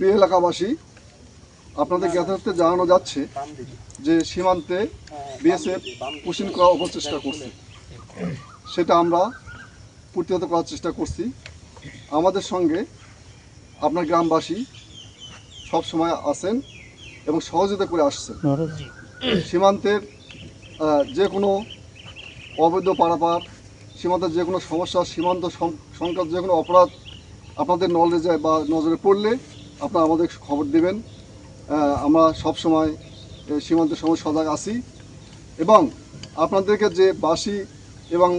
প্রিয় এলাকাবাসী, আপনাদের জ্ঞাতার্থে জানানো যাচ্ছে যে সীমান্তে বিএসএফ পুশিং করার অপচেষ্টা করছে, সেটা আমরা প্রতিহত করার চেষ্টা করছি। আমাদের সঙ্গে আপনার গ্রামবাসী সব সময় আছেন এবং সহযোগিতা করে আসছেন। সীমান্তের যে কোনো অবৈধ পারাপার, সীমান্তের যে কোনো সমস্যা, সীমান্ত সংক্রান্ত যে কোনো অপরাধ আপনাদের নলেজে বা নজরে পড়লে আপনারা আমাদের খবর দেবেন। আমরা সবসময় সীমান্তের সময় সজাগ আছি এবং আপনাদেরকে যে বাঁশি এবং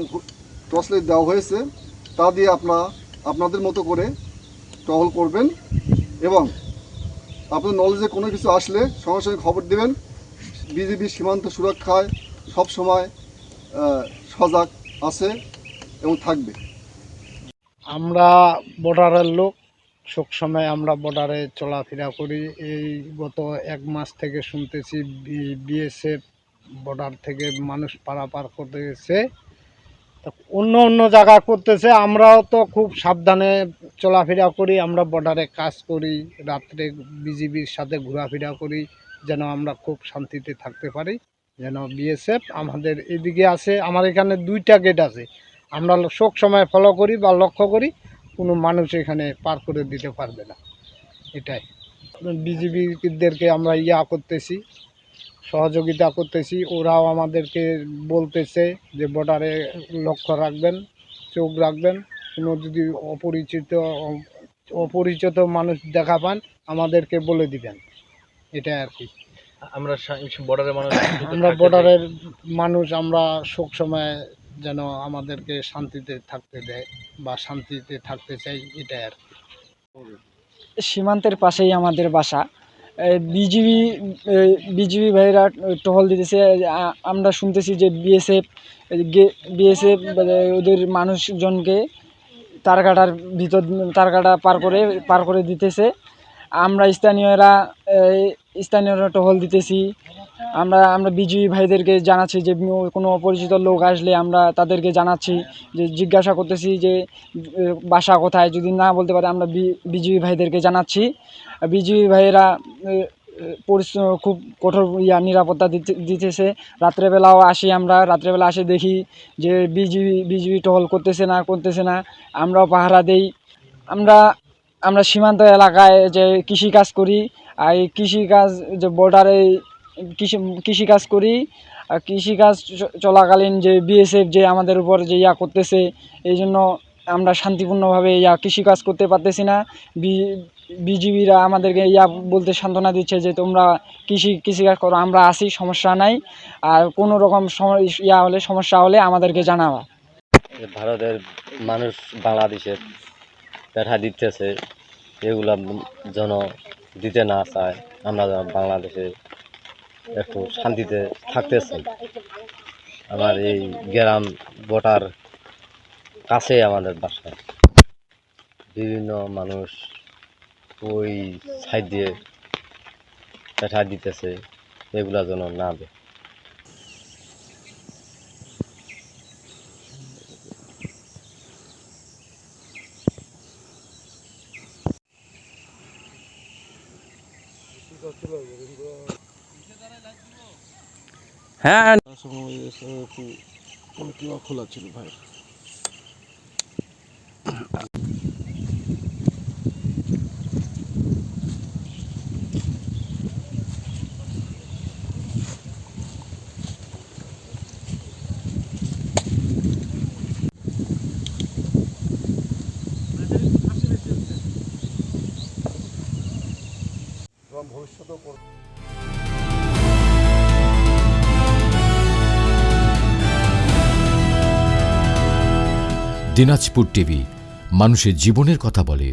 টর্চ লাইট দেওয়া হয়েছে তা দিয়ে আপনারা আপনাদের মতো করে টহল করবেন এবং আপনাদের নলেজে কোনো কিছু আসলে সঙ্গে সঙ্গে খবর দেবেন। বিজিবি সীমান্ত সুরক্ষায় সবসময় সজাগ আছে এবং থাকবে। আমরা বর্ডারের লোক, সবসময় আমরা বর্ডারে চলাফেরা করি। এই গত 1 মাস থেকে শুনতেছি বিএসএফ বর্ডার থেকে মানুষ পারাপার করতে গেছে, অন্য অন্য জায়গা করতেছে। আমরাও তো খুব সাবধানে চলাফেরা করি, আমরা বর্ডারে কাজ করি, রাত্রে বিজিবির সাথে ঘোরাফেরা করি, যেন আমরা খুব শান্তিতে থাকতে পারি। যেন বিএসএফ আমাদের এদিকে আছে, আমার এখানে 2টা গেট আছে, আমরা সব সময় ফলো করি বা লক্ষ্য করি, কোনো মানুষ এখানে পার করে দিতে পারবে না। এটাই বিজিবিদেরকে আমরা করতেছি, সহযোগিতা করতেছি। ওরাও আমাদেরকে বলতেছে যে বর্ডারে লক্ষ্য রাখবেন, চোখ রাখবেন, কোনো যদি অপরিচিত মানুষ দেখা পান আমাদেরকে বলে দিবেন। এটাই আর কি। আমরা বর্ডারের মানুষ আমরা সব সময় যেন আমাদেরকে শান্তিতে থাকতে দেয় বা শান্তিতে থাকতে চাই, এটাই আর কি। সীমান্তের পাশেই আমাদের বাসা। বিজিবি ভাইরা টহল দিতেছে। আমরা শুনতেছি যে বিএসএফ ওদের মানুষজনকে তারকাটার ভিতর তারকাটা পার করে দিতেছে। আমরা স্থানীয়রা টহল দিতেছি। আমরা বিজিবি ভাইদেরকে জানাচ্ছি যে কোনো অপরিচিত লোক আসলে আমরা তাদেরকে জানাচ্ছি, যে জিজ্ঞাসা করতেছি যে বাসা কোথায়, যদি না বলতে পারে আমরা বিজিবি ভাইদেরকে জানাচ্ছি। বিজিবি ভাইয়েরা খুব কঠোর নিরাপত্তা দিতেছে। রাত্রেবেলাও আসি, আমরা রাত্রেবেলা আসে দেখি যে বিজিবি টহল করতেছে না, আমরাও পাহারা দেই। আমরা সীমান্ত এলাকায় যে কৃষিকাজ করি, আর এই কৃষিকাজ যে বর্ডারে কৃষিকাজ করি, আর কৃষিকাজ চলাকালীন যে বিএসএফ যে আমাদের উপর যে করতেছে, এই জন্য আমরা শান্তিপূর্ণভাবে কৃষিকাজ করতে পারতেছি না। বিজিবিরা আমাদেরকে বলতে সান্ত্বনা দিচ্ছে যে তোমরা কৃষিকাজ করো, আমরা আসি, সমস্যা নাই, আর কোনো রকম সমস্যা হলে আমাদেরকে জানাবা। ভারতের মানুষ বাংলাদেশের দেখা দিতেছে, এগুলা যেন দিতে না চায়। আমরা যেন বাংলাদেশে একটু শান্তিতে থাকতে চাই। আমার এই গ্রাম বর্ডার কাছে আমাদের বাসা, বিভিন্ন মানুষ ওই সাইড দিয়ে দেখা দিতেছে, এগুলা যেন না দেয়। হ্যাঁ, খোলা ছিল ভাই। ভবিষ্যতেও দিনাজপুর টিভি, মানুষের জীবনের কথা বলে।